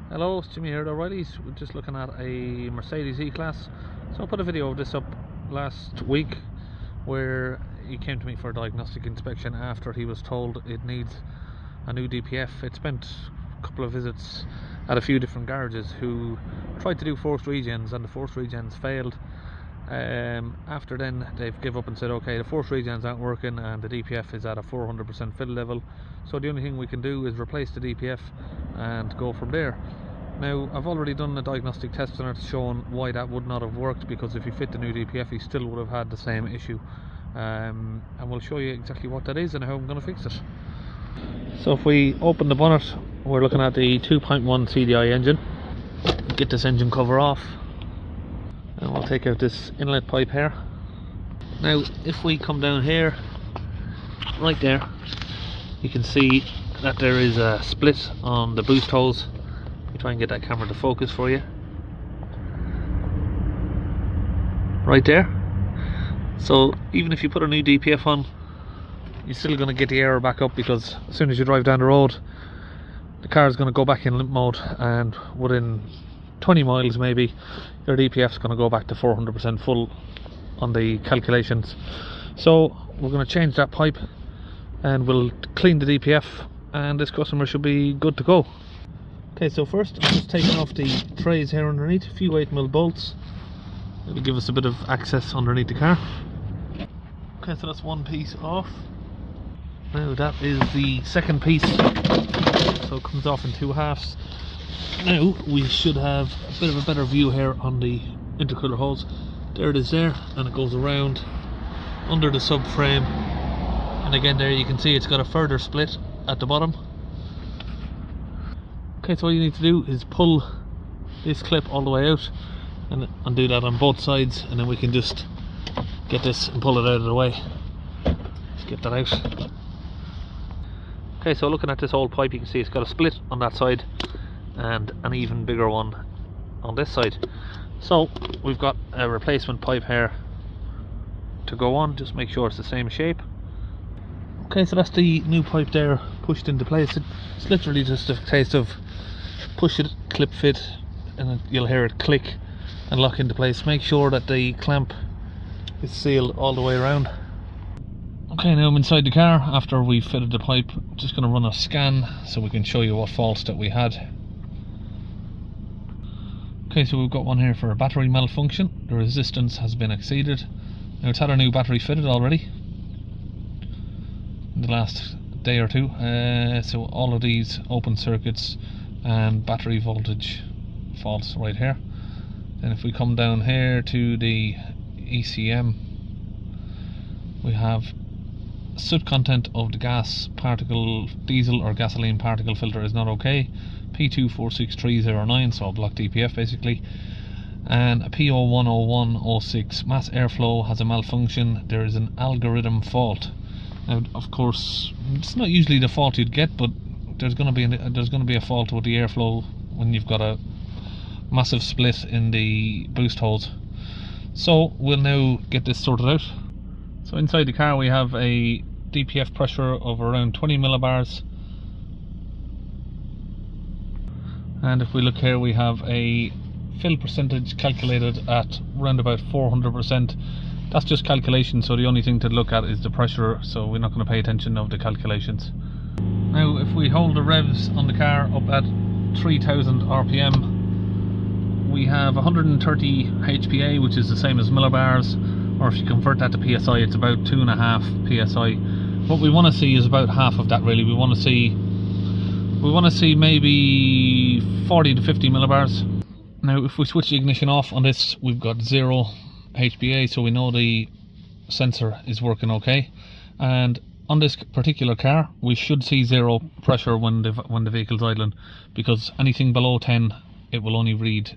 Hello, it's Jimmy here at O'Reilly's. We're just looking at a Mercedes E-Class. So I put a video of this up last week where he came to me for a diagnostic inspection after he was told it needs a new DPF. It spent a couple of visits at a few different garages who tried to do forced regens, and the forced regens failed. After then they've given up and said, okay, the forced regens aren't working and the DPF is at a 400% fill level, so the only thing we can do is replace the DPF and go from there. Now, I've already done a diagnostic test on it showing why that would not have worked, because if you fit the new DPF he still would have had the same issue, and we'll show you exactly what that is and how I'm going to fix it. So if we open the bonnet, we're looking at the 2.1 CDI engine. Get this engine cover off and we'll take out this inlet pipe here. Now if we come down here, right there, you can see that there is a split on the boost hose. Let me try and get that camera to focus for you. Right there. So even if you put a new DPF on, you're still going to get the error back up, because as soon as you drive down the road the car is going to go back in limp mode, and within 20 miles maybe your DPF is going to go back to 400% full on the calculations. So we're going to change that pipe and we'll clean the DPF and this customer should be good to go. Okay, so first I'm just taking off the trays here underneath, a few 8mm bolts. It'll give us a bit of access underneath the car. Okay, so that's one piece off. Now that is the second piece, so it comes off in two halves. Now we should have a bit of a better view here on the intercooler hose. There it is there, and it goes around under the subframe, and again there you can see it's got a further split at the bottom. Okay, so all you need to do is pull this clip all the way out and undo that on both sides, and then we can just get this and pull it out of the way. Let's get that out. Okay, so looking at this old pipe, you can see it's got a split on that side and an even bigger one on this side. So we've got a replacement pipe here to go on. Just make sure it's the same shape. Okay, so that's the new pipe there pushed into place. It's literally just a case of push it, clip fit, and you'll hear it click and lock into place. Make sure that the clamp is sealed all the way around. Okay, now I'm inside the car after we've fitted the pipe. I'm just going to run a scan so we can show you what faults that we had. Okay, so we've got one here for a battery malfunction. The resistance has been exceeded. Now it's had a new battery fitted already in the last day or two. So all of these open circuits and battery voltage faults right here. Then if we come down here to the ECM, we have soot content of the gas particle, diesel or gasoline particle filter is not okay. P246309, so a block DPF basically. And a P010106 mass airflow has a malfunction. There is an algorithm fault. Now, of course, it's not usually the fault you'd get, but there's going to be a fault with the airflow when you've got a massive split in the boost hose. So we'll now get this sorted out. So inside the car we have a DPF pressure of around 20 millibars, and if we look here we have a fill percentage calculated at around about 400%. That's just calculation, so the only thing to look at is the pressure, so we're not going to pay attention of the calculations. Now if we hold the revs on the car up at 3000 RPM, we have 130 HPA, which is the same as millibars, or if you convert that to PSI it's about 2.5 PSI. What we want to see is about half of that really. We want to see maybe 40 to 50 millibars. Now if we switch the ignition off on this, we've got 0 HPA, so we know the sensor is working okay. And on this particular car we should see 0 pressure when the vehicle's idling, because anything below 10 it will only read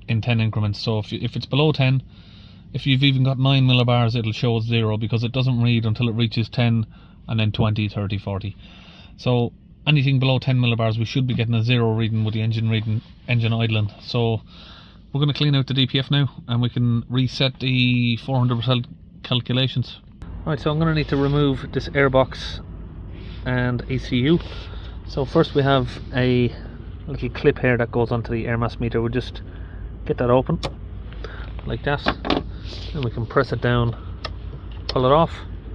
in 10 increments. So if it's below 10, if you've even got 9 millibars it'll show 0, because it doesn't read until it reaches 10 and then 20, 30, 40. So anything below 10 millibars we should be getting a 0 reading with the engine idling. So we're going to clean out the DPF now and we can reset the 400% calculations. Right, so I'm going to need to remove this airbox and ECU. So first we have a little clip here that goes onto the air mass meter. We'll just get that open like that, and we can press it down, pull it off,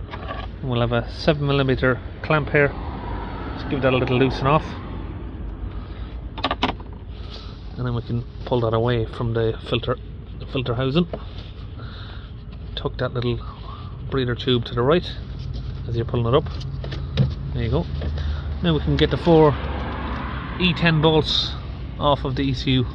and we'll have a 7mm clamp here. Just give that a little loosen off, and then we can pull that away from the filter housing. Tuck that little breather tube to the right as you're pulling it up. There you go. Now we can get the 4 E10 bolts off of the ECU.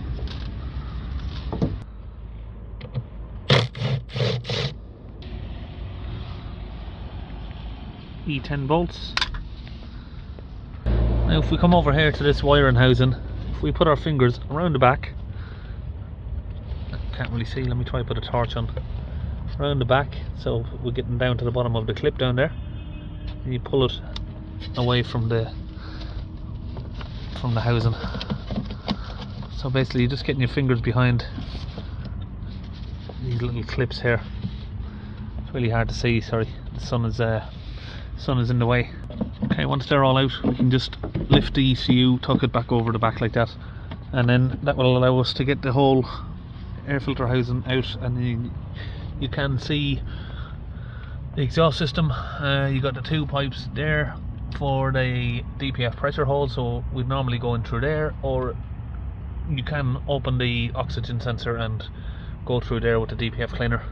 E10 bolts. Now if we come over here to this wiring housing, if we put our fingers around the back, can't really see, let me try to put a torch on, around the back, so we're getting down to the bottom of the clip down there, and you pull it away from the housing. So basically you're just getting your fingers behind these little clips here. It's really hard to see, sorry, the sun is in the way. Okay, once they're all out, we can just lift the ECU, tuck it back over the back like that, and then that will allow us to get the whole air filter housing out, and you can see the exhaust system. You got the 2 pipes there for the DPF pressure hole, so we'd normally go in through there, or you can open the oxygen sensor and go through there with the DPF cleaner.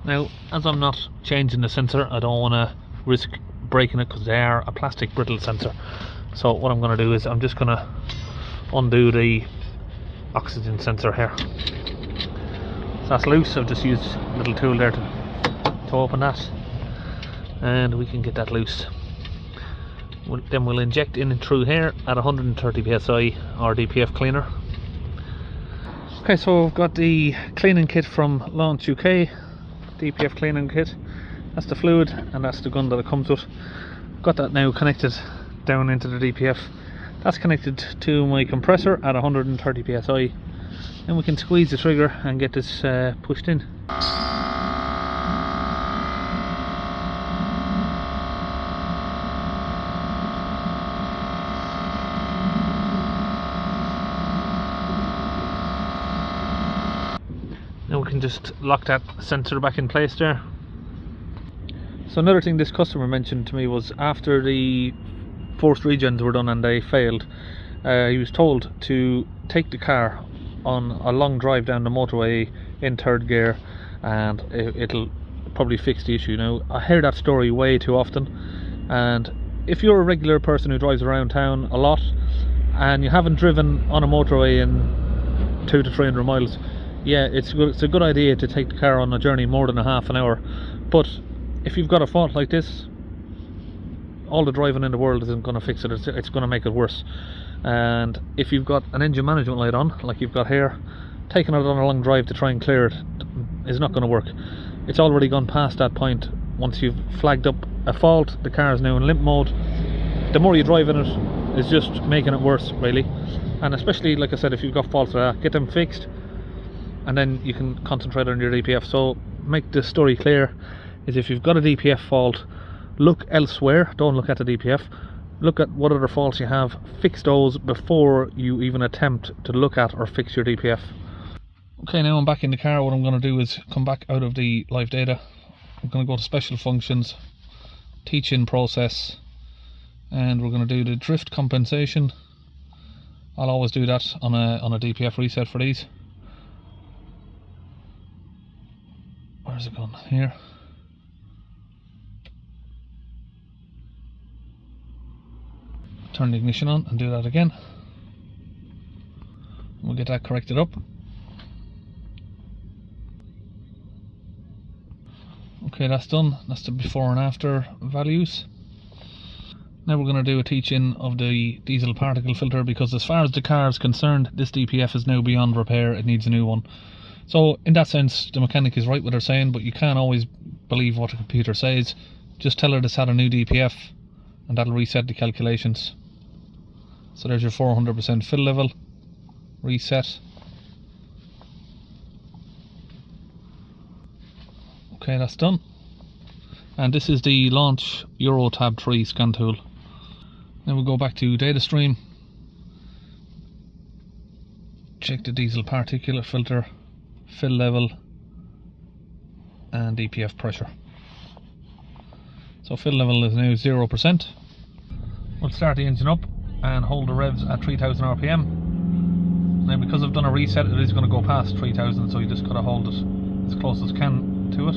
Now, as I'm not changing the sensor, I don't want to risk breaking it because they are a plastic brittle sensor. So what I'm going to do is I'm just going to undo the oxygen sensor here. So that's loose. I've just used a little tool there to open that, and we can get that loose. Then we'll inject in and through here at 130 psi our DPF cleaner. Okay, so I've got the cleaning kit from Launch UK, DPF cleaning kit. That's the fluid and that's the gun that it comes with. Got that now connected down into the DPF. That's connected to my compressor at 130 psi, and we can squeeze the trigger and get this pushed in. Now we can just lock that sensor back in place there. So another thing this customer mentioned to me was after the forced regens were done and they failed, he was told to take the car on a long drive down the motorway in 3rd gear, and it'll probably fix the issue. Now, I hear that story way too often, and if you're a regular person who drives around town a lot and you haven't driven on a motorway in 200 to 300 miles, yeah, it's a good idea to take the car on a journey more than a half an hour. But if you've got a fault like this, all the driving in the world isn't going to fix it. It's going to make it worse. And if you've got an engine management light on, like you've got here, taking it on a long drive to try and clear it is not going to work. It's already gone past that point. Once you've flagged up a fault, the car is now in limp mode. The more you drive in it is just making it worse, really. And especially, like I said, if you've got faults like that, get them fixed, and then you can concentrate on your DPF. So make the story clear, is if you've got a DPF fault, look elsewhere, don't look at the DPF. Look at what other faults you have, fix those before you even attempt to look at or fix your DPF. Okay, now I'm back in the car. What I'm going to do is come back out of the live data. I'm going to go to special functions, teach-in process, and we're going to do the drift compensation. I'll always do that on a DPF reset for these. Where's it gone? Here. Turn the ignition on and do that again. We'll get that corrected up. Okay, that's done. That's the before and after values. Now we're going to do a teach-in of the diesel particle filter, because as far as the car is concerned, this DPF is now beyond repair. It needs a new one. So in that sense, the mechanic is right what they're saying, but you can't always believe what the computer says. Just tell her this had a new DPF and that'll reset the calculations. So there's your 400% fill level, reset. Okay, that's done. And this is the launch Euro Tab 3 scan tool. Then we'll go back to data stream, check the diesel particulate filter, fill level and DPF pressure. So fill level is now 0%. We'll start the engine up and hold the revs at 3000 RPM. Now because I've done a reset, it is going to go past 3000, so you just got to hold it as close as can to it.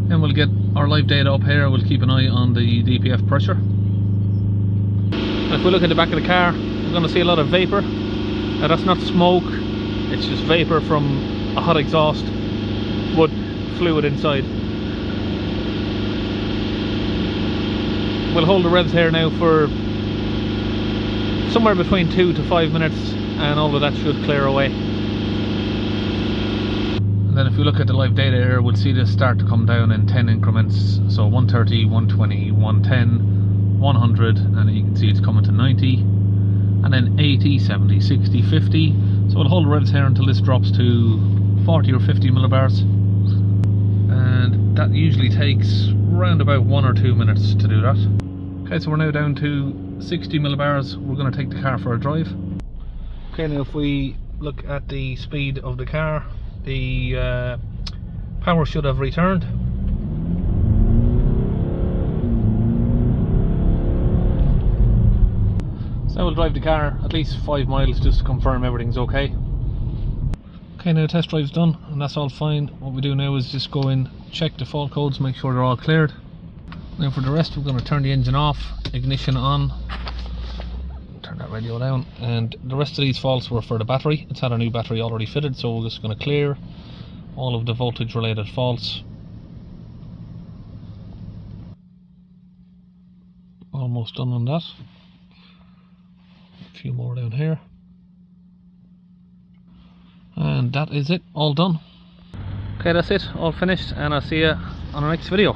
Then we'll get our live data up here. We'll keep an eye on the DPF pressure. And if we look at the back of the car, we're going to see a lot of vapour. Now that's not smoke, it's just vapour from a hot exhaust with fluid inside. We'll hold the revs here now for somewhere between 2 to 5 minutes and all of that should clear away. And then if we look at the live data here, we'll see this start to come down in 10 increments. So 130, 120, 110, 100, and you can see it's coming to 90, and then 80, 70, 60, 50. So we'll hold the revs here until this drops to 40 or 50 millibars. And that usually takes around about 1 or 2 minutes to do that. Okay, so we're now down to 60 millibars. We're going to take the car for a drive. Okay, now if we look at the speed of the car, the power should have returned. So we'll drive the car at least 5 miles just to confirm everything's okay. Okay, now the test drive's done and that's all fine. What we do now is just go in, check the fault codes, make sure they're all cleared. Now for the rest, we're going to turn the engine off, ignition on, turn that radio down, and the rest of these faults were for the battery. It's had a new battery already fitted, so we're just going to clear all of the voltage related faults. Almost done on that. A few more down here. And that is it, all done. Okay, that's it, all finished, and I'll see you on the next video.